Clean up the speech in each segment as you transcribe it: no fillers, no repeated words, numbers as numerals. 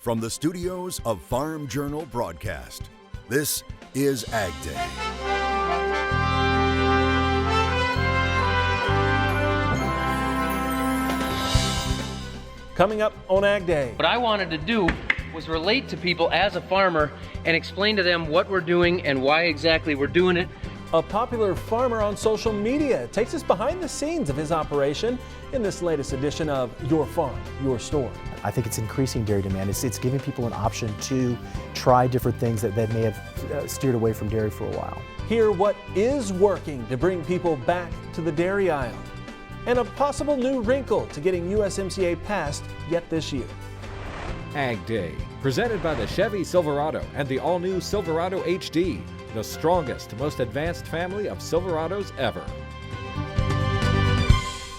From the studios of Farm Journal Broadcast, this is AgDay. Coming up on AgDay. What I wanted to do was relate to people as a farmer and explain to them what we're doing and why exactly we're doing it. A popular farmer on social media takes us behind the scenes of his operation in this latest edition of Your Farm, Your Store. I think it's increasing dairy demand. It's giving people an option to try different things that may have steered away from dairy for a while. Hear what is working to bring people back to the dairy aisle, and a possible new wrinkle to getting USMCA passed yet this year. AgDay, presented by the Chevy Silverado and the all-new Silverado HD, the strongest, most advanced family of Silverados ever.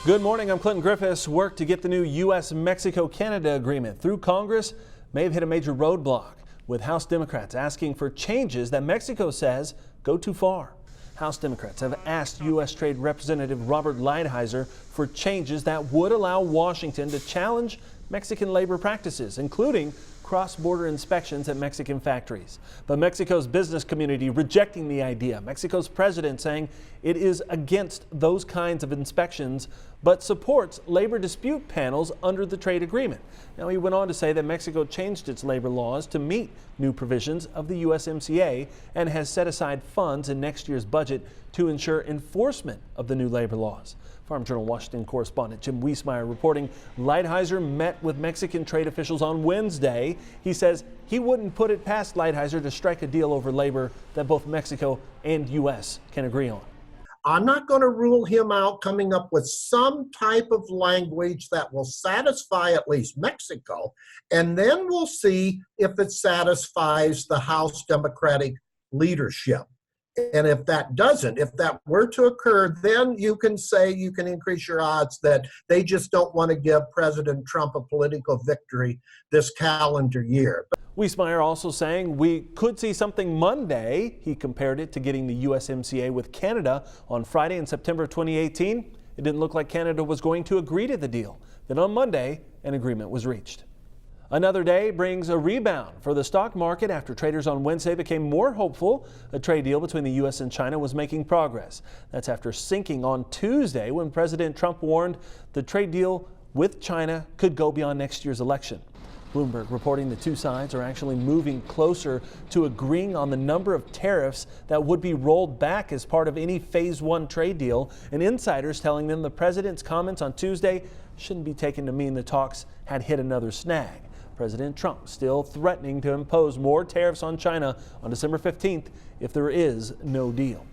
Good morning, I'm Clinton Griffiths. Work to get the new US-Mexico-Canada agreement through Congress may have hit a major roadblock, with House Democrats asking for changes that Mexico says go too far. House Democrats have asked U.S. Trade Representative Robert Lighthizer for changes that would allow Washington to challenge Mexican labor practices, including cross-border inspections at Mexican factories. But Mexico's business community rejecting the idea. Mexico's president saying it is against those kinds of inspections, but supports labor dispute panels under the trade agreement. Now, he went on to say that Mexico changed its labor laws to meet new provisions of the USMCA and has set aside funds in next year's budget to ensure enforcement of the new labor laws. Farm Journal Washington correspondent Jim Wiesmeyer reporting Lighthizer met with Mexican trade officials on Wednesday. He says he wouldn't put it past Lighthizer to strike a deal over labor that both Mexico and U.S. can agree on. I'm not going to rule him out coming up with some type of language that will satisfy at least Mexico, and then we'll see if it satisfies the House Democratic leadership. And if that doesn't, if that were to occur, then you can say you can increase your odds that they just don't want to give President Trump a political victory this calendar year. Wiesmeyer also saying we could see something Monday. He compared it to getting the USMCA with Canada on Friday in September 2018. It didn't look like Canada was going to agree to the deal. Then on Monday, an agreement was reached. Another day brings a rebound for the stock market after traders on Wednesday became more hopeful a trade deal between the U.S. and China was making progress. That's after sinking on Tuesday when President Trump warned the trade deal with China could go beyond next year's election. Bloomberg reporting the two sides are actually moving closer to agreeing on the number of tariffs that would be rolled back as part of any phase one trade deal, and insiders telling them the president's comments on Tuesday shouldn't be taken to mean the talks had hit another snag. President Trump still threatening to impose more tariffs on China on December 15th if there is no deal.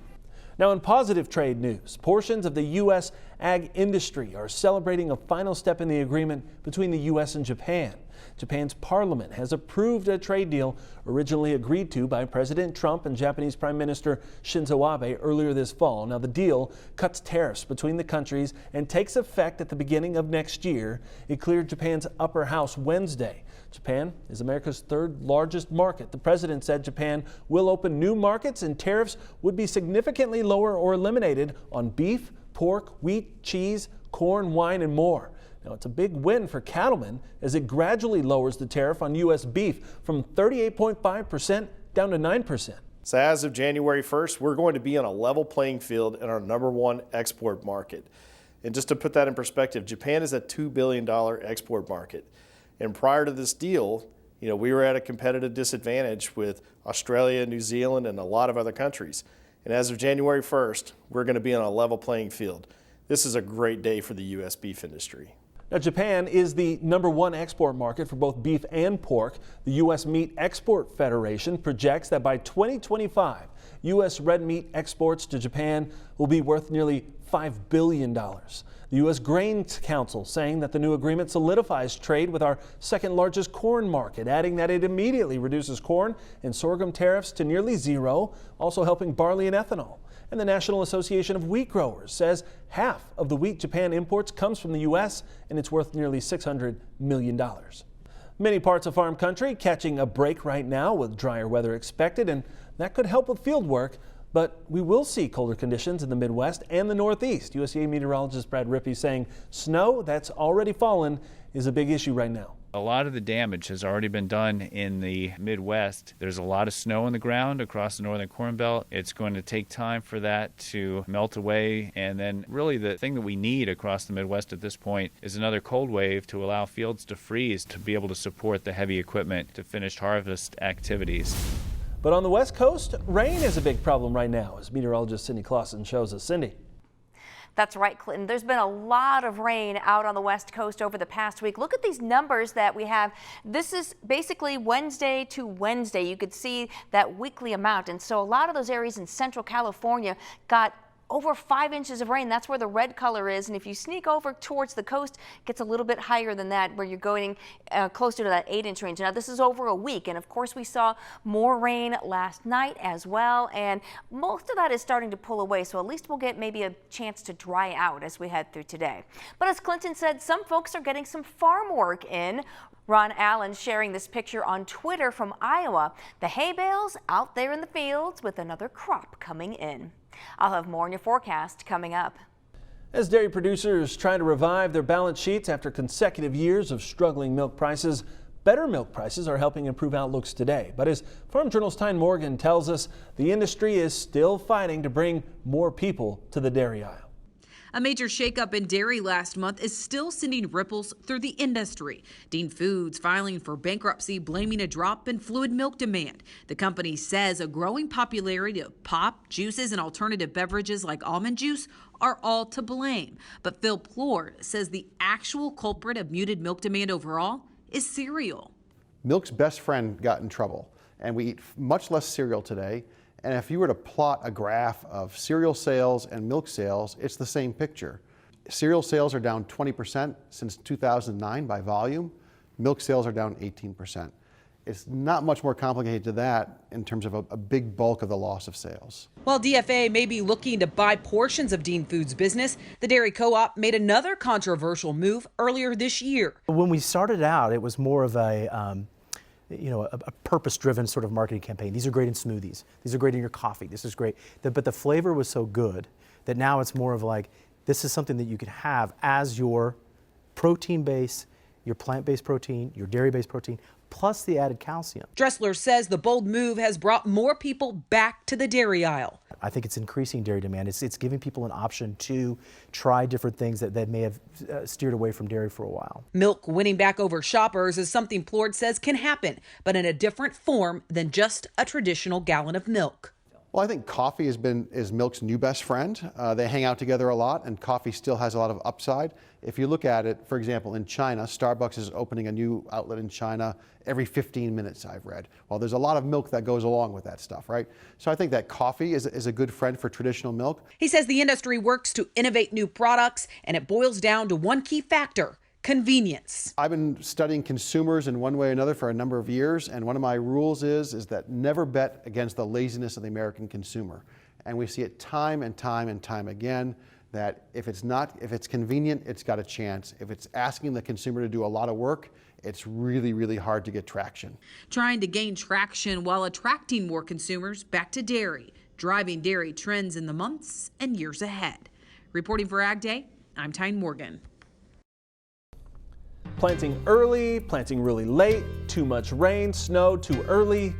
Now, in positive trade news, portions of the U.S. ag industry are celebrating a final step in the agreement between the U.S. and Japan. Japan's parliament has approved a trade deal originally agreed to by President Trump and Japanese Prime Minister Shinzo Abe earlier this fall. Now, the deal cuts tariffs between the countries and takes effect at the beginning of next year. It cleared Japan's upper house Wednesday. Japan is America's third largest market. The president said Japan will open new markets and tariffs would be significantly lower or eliminated on beef, pork, wheat, cheese, corn, wine, and more. Now, it's a big win for cattlemen as it gradually lowers the tariff on U.S. beef from 38.5% down to 9%. So as of January 1st, we're going to be on a level playing field in our #1 export market. And just to put that in perspective, Japan is a $2 billion export market. And prior to this deal, we were at a competitive disadvantage with Australia, New Zealand, and a lot of other countries. And as of January 1st, we're going to be on a level playing field. This is a great day for the U.S. beef industry. Now, Japan is the #1 export market for both beef and pork. The U.S. Meat Export Federation projects that by 2025, U.S. red meat exports to Japan will be worth nearly $5 billion. The U.S. Grains Council saying that the new agreement solidifies trade with our second largest corn market, adding that it immediately reduces corn and sorghum tariffs to nearly zero, also helping barley and ethanol. And the National Association of Wheat Growers says half of the wheat Japan imports comes from the U.S. and it's worth nearly $600 million. Many parts of farm country catching a break right now with drier weather expected, and that could help with field work. But we will see colder conditions in the Midwest and the Northeast. USDA meteorologist Brad Rippey saying snow that's already fallen is a big issue right now. A lot of the damage has already been done in the Midwest. There's a lot of snow on the ground across the northern Corn Belt. It's going to take time for that to melt away. And then really the thing that we need across the Midwest at this point is another cold wave to allow fields to freeze to be able to support the heavy equipment to finish harvest activities. But on the West Coast, rain is a big problem right now, as meteorologist Cindy Clausen shows us. Cindy. That's right, Clinton. There's been a lot of rain out on the West Coast over the past week. Look at these numbers that we have. This is basically Wednesday to Wednesday. You could see that weekly amount. And so a lot of those areas in Central California got over 5 inches of rain. That's where the red color is. And if you sneak over towards the coast, it gets a little bit higher than that, where you're going closer to that 8-inch range. Now, this is over a week. And of course, we saw more rain last night as well. And most of that is starting to pull away. So at least we'll get maybe a chance to dry out as we head through today. But as Clinton said, some folks are getting some farm work in. Ron Allen sharing this picture on Twitter from Iowa. The hay bales out there in the fields with another crop coming in. I'll have more in your forecast coming up. As dairy producers try to revive their balance sheets after consecutive years of struggling milk prices, better milk prices are helping improve outlooks today. But as Farm Journal's Tyson Morgan tells us, the industry is still fighting to bring more people to the dairy aisle. A major shakeup in dairy last month is still sending ripples through the industry. Dean Foods filing for bankruptcy, blaming a drop in fluid milk demand. The company says a growing popularity of pop, juices, and alternative beverages like almond juice are all to blame. But Phil Plord says the actual culprit of muted milk demand overall is cereal. Milk's best friend got in trouble, and we eat much less cereal today. And if you were to plot a graph of cereal sales and milk sales, it's the same picture. Cereal sales are down 20% since 2009 by volume. Milk sales are down 18%. It's not much more complicated to that in terms of a big bulk of the loss of sales. While DFA may be looking to buy portions of Dean Foods' business, the dairy co-op made another controversial move earlier this year. When we started out, it was more of a purpose-driven sort of marketing campaign. These are great in smoothies. These are great in your coffee. This is great. But the flavor was so good that now it's more of like, this is something that you can have as your protein base, your plant-based protein, your dairy-based protein, plus the added calcium. Dressler says the bold move has brought more people back to the dairy aisle. I think it's increasing dairy demand. It's giving people an option to try different things that may have steered away from dairy for a while. Milk winning back over shoppers is something Plord says can happen, but in a different form than just a traditional gallon of milk. Well, I think coffee is milk's new best friend. They hang out together a lot, and coffee still has a lot of upside. If you look at it, for example, in China, Starbucks is opening a new outlet in China every 15 minutes, I've read. Well, there's a lot of milk that goes along with that stuff, right? So I think that coffee is a good friend for traditional milk. He says the industry works to innovate new products, and it boils down to one key factor: convenience. I've been studying consumers in one way or another for a number of years, and one of my rules is that never bet against the laziness of the American consumer. And we see it time and time and time again that if it's convenient, it's got a chance. If it's asking the consumer to do a lot of work, it's really, really hard to get traction. Trying to gain traction while attracting more consumers back to dairy, driving dairy trends in the months and years ahead. Reporting for AgDay, I'm Tyson Morgan. Planting early, planting really late, too much rain, snow too early.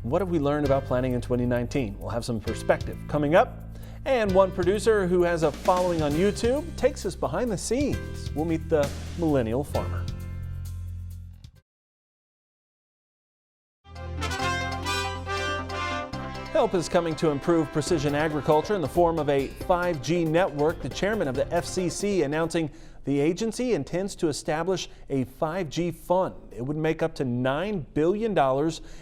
What have we learned about planting in 2019? We'll have some perspective coming up. And one producer who has a following on YouTube takes us behind the scenes. We'll meet the Millennial Farmer. Help is coming to improve precision agriculture in the form of a 5G network. The chairman of the FCC announcing the agency intends to establish a 5G fund. It would make up to $9 billion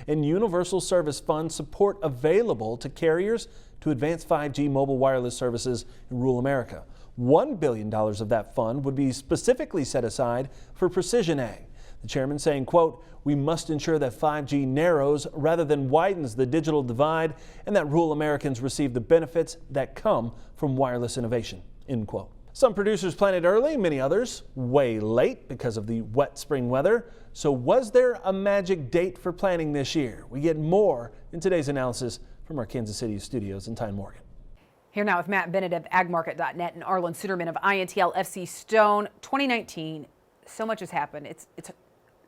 in universal service fund support available to carriers to advance 5G mobile wireless services in rural America. $1 billion of that fund would be specifically set aside for precision ag. The chairman saying, quote, "We must ensure that 5G narrows rather than widens the digital divide and that rural Americans receive the benefits that come from wireless innovation," end quote. Some producers planted early, many others way late because of the wet spring weather. So was there a magic date for planting this year? We get more in today's analysis from our Kansas City studios and Tyson Morgan. Here now with Matt Bennett of agmarket.net and Arlen Suderman of INTL FC Stone. 2019, so much has happened. It's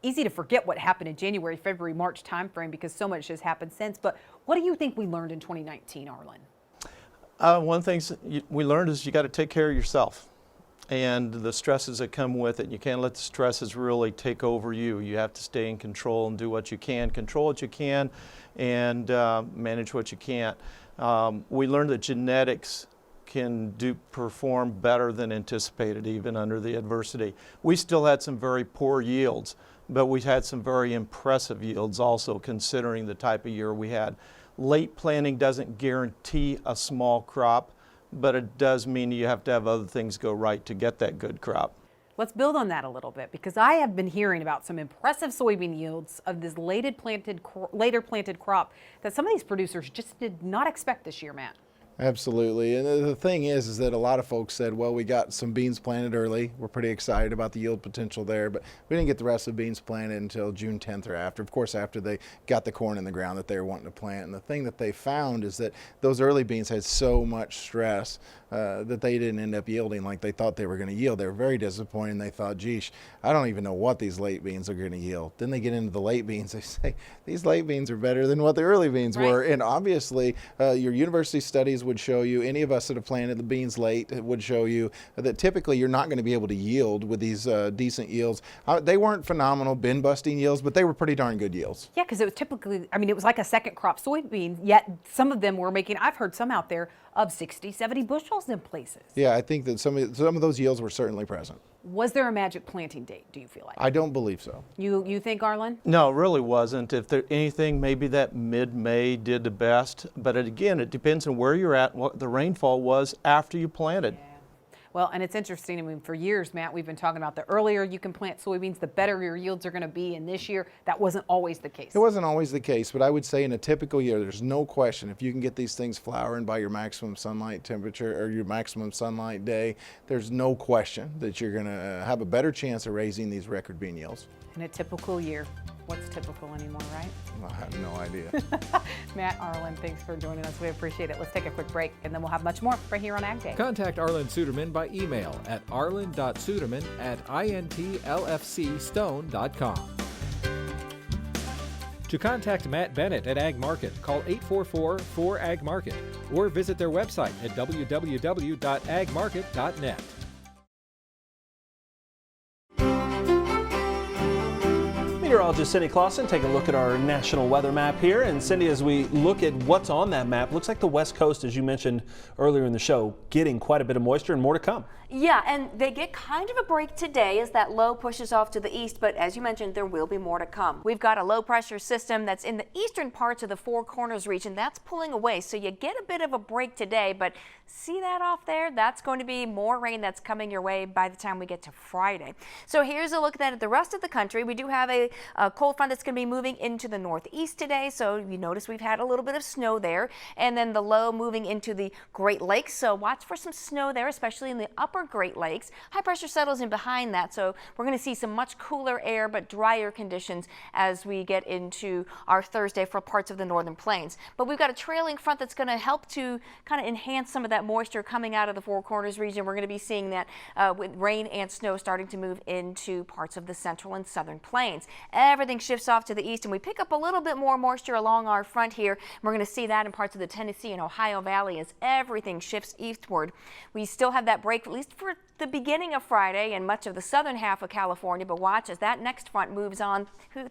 easy to forget what happened in January, February, March timeframe because so much has happened since. But what do you think we learned in 2019, Arlen? One of the things we learned is you got to take care of yourself and the stresses that come with it. You can't let the stresses really take over you. You have to stay in control and do what you can, control what you can, and manage what you can't. We learned that genetics can perform better than anticipated even under the adversity. We still had some very poor yields, but we had some very impressive yields also considering the type of year we had. Late planting doesn't guarantee a small crop, but it does mean you have to have other things go right to get that good crop. Let's build on that a little bit because I have been hearing about some impressive soybean yields of this later planted crop that some of these producers just did not expect this year, Matt. Absolutely. And the thing is that a lot of folks said, well, we got some beans planted early. We're pretty excited about the yield potential there, but we didn't get the rest of the beans planted until June 10th or after. Of course, after they got the corn in the ground that they were wanting to plant. And the thing that they found is that those early beans had so much stress that they didn't end up yielding like they thought they were going to yield. They were very disappointed. They thought, geesh, I don't even know what these late beans are going to yield. Then they get into the late beans. They say, these late beans are better than what the early beans were. And obviously, your university studies would show you, any of us that have planted the beans late, it would show you that typically you're not going to be able to yield with these decent yields. They weren't phenomenal bin busting yields, but they were pretty darn good yields. Yeah, because it was typically, I mean, it was like a second crop soybean, yet some of them were making, I've heard some out there, of 60, 70 bushels in places. Yeah, I think that some of those yields were certainly present. Was there a magic planting date, do you feel like? I don't believe so. You think, Arlen? No, it really wasn't. If there anything, maybe that mid-May did the best. But again, it depends on where you're at, what the rainfall was after you planted. Yeah. Well, and it's interesting. I mean, for years, Matt, we've been talking about the earlier you can plant soybeans, the better your yields are going to be. And this year, that wasn't always the case. It wasn't always the case, but I would say in a typical year, there's no question if you can get these things flowering by your maximum sunlight temperature or your maximum sunlight day, there's no question that you're going to have a better chance of raising these record bean yields. In a typical year. What's typical anymore, right? I have no idea. Matt, Arlen, thanks for joining us. We appreciate it. Let's take a quick break, and then we'll have much more right here on Ag Day. Contact Arlen Suderman by email at arlen.suderman@intlfcstone.com. To contact Matt Bennett at Ag Market, call 844-4AG-MARKET or visit their website at www.agmarket.net. Meteorologist Cindy Clausen taking a look at our national weather map here. And Cindy, as we look at what's on that map, looks like the West Coast, as you mentioned earlier in the show, getting quite a bit of moisture and more to come. Yeah, and they get kind of a break today as that low pushes off to the east, but as you mentioned, there will be more to come. We've got a low pressure system that's in the eastern parts of the Four Corners region. That's pulling away, so you get a bit of a break today, but see that off there? That's going to be more rain that's coming your way by the time we get to Friday. So here's a look at the rest of the country. We do have a cold front that's going to be moving into the northeast today, so you notice we've had a little bit of snow there, and then the low moving into the Great Lakes, so watch for some snow there, especially in the upper Great Lakes. High pressure settles in behind that, so we're going to see some much cooler air but drier conditions as we get into our Thursday for parts of the northern plains. But we've got a trailing front that's going to help to kind of enhance some of that moisture coming out of the Four Corners region. We're going to be seeing that with rain and snow starting to move into parts of the central and southern plains. Everything shifts off to the east, and we pick up a little bit more moisture along our front here. We're going to see that in parts of the Tennessee and Ohio Valley as everything shifts eastward. We still have that break, at least for the beginning of Friday and much of the southern half of California, but watch as that next front moves on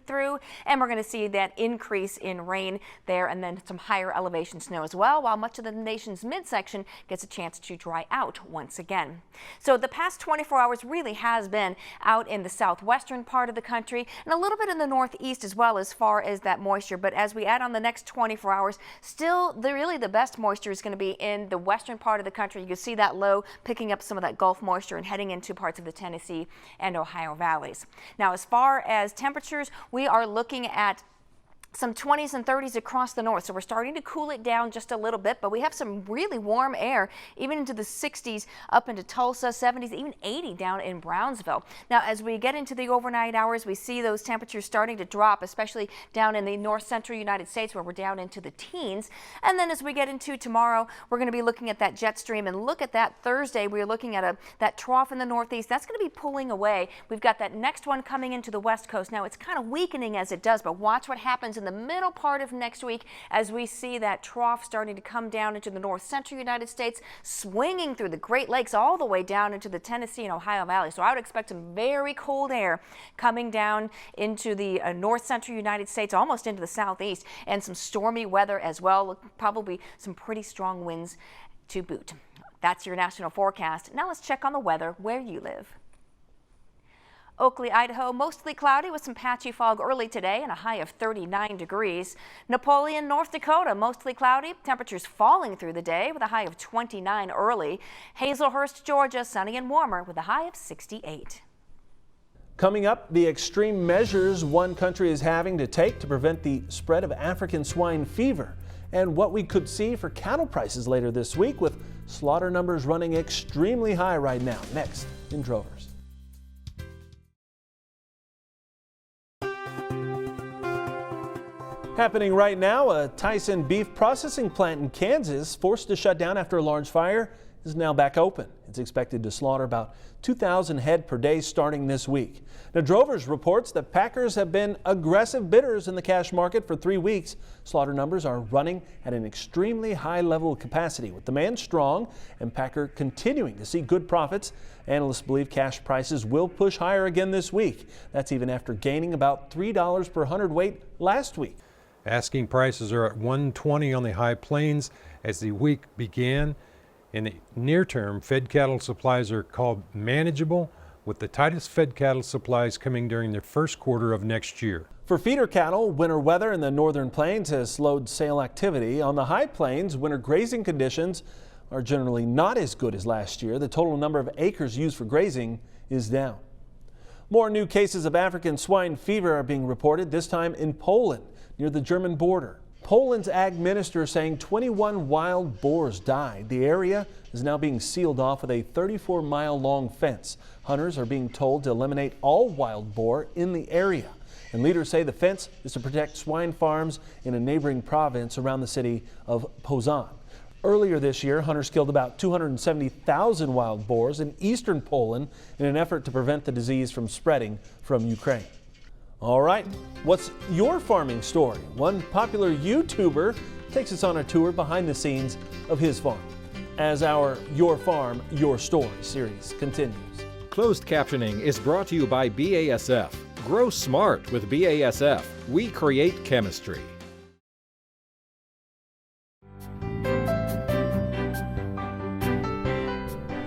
through, and we're going to see that increase in rain there and then some higher elevation snow as well, while much of the nation's midsection gets a chance to dry out once again. So the past 24 hours really has been out in the southwestern part of the country and a little bit in the northeast as well as far as that moisture, but as we add on the next 24 hours, still really the best moisture is going to be in the western part of the country. You can see that low picking up some of that Gulf moisture and heading into parts of the Tennessee and Ohio valleys. Now, as far as temperatures, we are looking at some 20s and 30s across the north. So we're starting to cool it down just a little bit, but we have some really warm air, even into the 60s up into Tulsa, 70s, even 80 down in Brownsville. Now, as we get into the overnight hours, we see those temperatures starting to drop, especially down in the north central United States where we're down into the teens. And then as we get into tomorrow, we're going to be looking at that jet stream, and look at that Thursday. We're looking at that trough in the northeast. That's going to be pulling away. We've got that next one coming into the west coast. Now, it's kind of weakening as it does, but watch what happens in the middle part of next week as we see that trough starting to come down into the north central United States, swinging through the Great Lakes all the way down into the Tennessee and Ohio Valley. So I would expect some very cold air coming down into the north central United States, almost into the southeast, and some stormy weather as well. Probably some pretty strong winds to boot. That's your national forecast. Now let's check on the weather where you live. Oakley, Idaho, mostly cloudy with some patchy fog early today and a high of 39 degrees. Napoleon, North Dakota, mostly cloudy. Temperatures falling through the day with a high of 29 early. Hazelhurst, Georgia, sunny and warmer with a high of 68. Coming up, the extreme measures one country is having to take to prevent the spread of African swine fever, and what we could see for cattle prices later this week, with slaughter numbers running extremely high right now. Next in Drovers. Happening right now, a Tyson beef processing plant in Kansas, forced to shut down after a large fire, is now back open. It's expected to slaughter about 2,000 head per day starting this week. Now, Drovers reports that packers have been aggressive bidders in the cash market for 3 weeks. Slaughter numbers are running at an extremely high level of capacity, with demand strong and packer continuing to see good profits. Analysts believe cash prices will push higher again this week. That's even after gaining about $3 per hundredweight last week. Asking prices are at $120 on the high plains as the week began. In the near term, fed cattle supplies are called manageable, with the tightest fed cattle supplies coming during the first quarter of next year. For feeder cattle, winter weather in the northern plains has slowed sale activity. On the high plains, winter grazing conditions are generally not as good as last year. The total number of acres used for grazing is down. More new cases of African swine fever are being reported, this time in Poland, near the German border. Poland's ag minister saying 21 wild boars died. The area is now being sealed off with a 34-mile-long fence. Hunters are being told to eliminate all wild boar in the area. And leaders say the fence is to protect swine farms in a neighboring province around the city of Poznań. Earlier this year, hunters killed about 270,000 wild boars in eastern Poland in an effort to prevent the disease from spreading from Ukraine. All right, what's your farming story? One popular YouTuber takes us on a tour behind the scenes of his farm as our Your Farm, Your Story series continues. Closed captioning is brought to you by BASF. Grow smart with BASF. We create chemistry.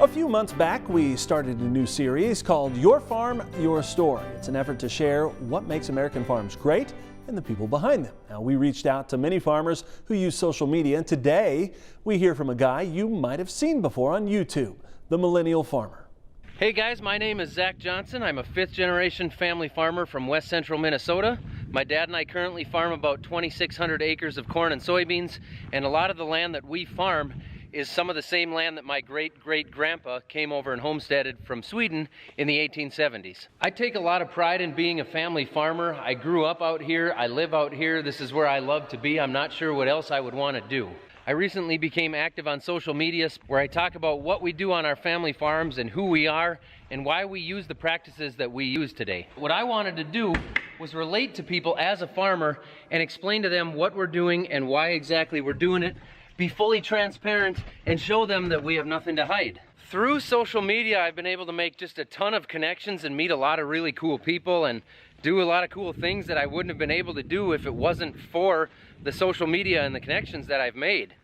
A few months back, we started a new series called Your Farm, Your Story. It's an effort to share what makes American farms great and the people behind them. Now, we reached out to many farmers who use social media, and today we hear from a guy you might have seen before on YouTube, the Millennial Farmer. Hey guys, my name is Zach Johnson. I'm a fifth-generation family farmer from west central Minnesota. My dad and I currently farm about 2,600 acres of corn and soybeans, and a lot of the land that we farm is some of the same land that my great-great-grandpa came over and homesteaded from Sweden in the 1870s. I take a lot of pride in being a family farmer. I grew up out here, I live out here, this is where I love to be. I'm not sure what else I would want to do. I recently became active on social media where I talk about what we do on our family farms and who we are and why we use the practices that we use today. What I wanted to do was relate to people as a farmer and explain to them what we're doing and why exactly we're doing it, be fully transparent, and show them that we have nothing to hide. Through social media, I've been able to make just a ton of connections and meet a lot of really cool people and do a lot of cool things that I wouldn't have been able to do if it wasn't for the social media and the connections that I've made.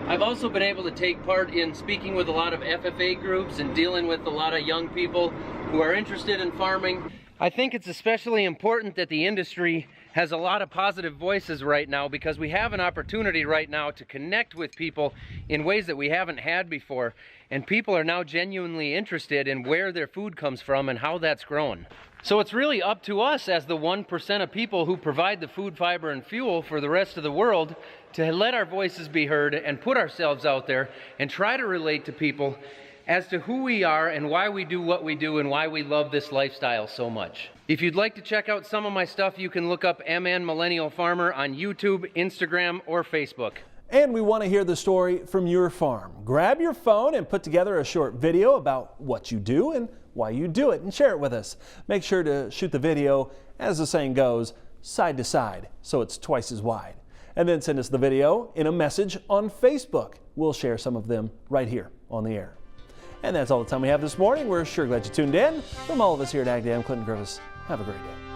I've also been able to take part in speaking with a lot of FFA groups and dealing with a lot of young people who are interested in farming. I think it's especially important that the industry has a lot of positive voices right now because we have an opportunity right now to connect with people in ways that we haven't had before. And people are now genuinely interested in where their food comes from and how that's grown. So it's really up to us as the 1% of people who provide the food, fiber, and fuel for the rest of the world to let our voices be heard and put ourselves out there and try to relate to people as to who we are and why we do what we do and why we love this lifestyle so much. If you'd like to check out some of my stuff, you can look up MN Millennial Farmer on YouTube, Instagram, or Facebook. And we want to hear the story from your farm. Grab your phone and put together a short video about what you do and why you do it and share it with us. Make sure to shoot the video, as the saying goes, side to side, so it's twice as wide. And then send us the video in a message on Facebook. We'll share some of them right here on the air. And that's all the time we have this morning. We're sure glad you tuned in. From all of us here at AgDay, I'm Clinton Griffiths. Have a great day.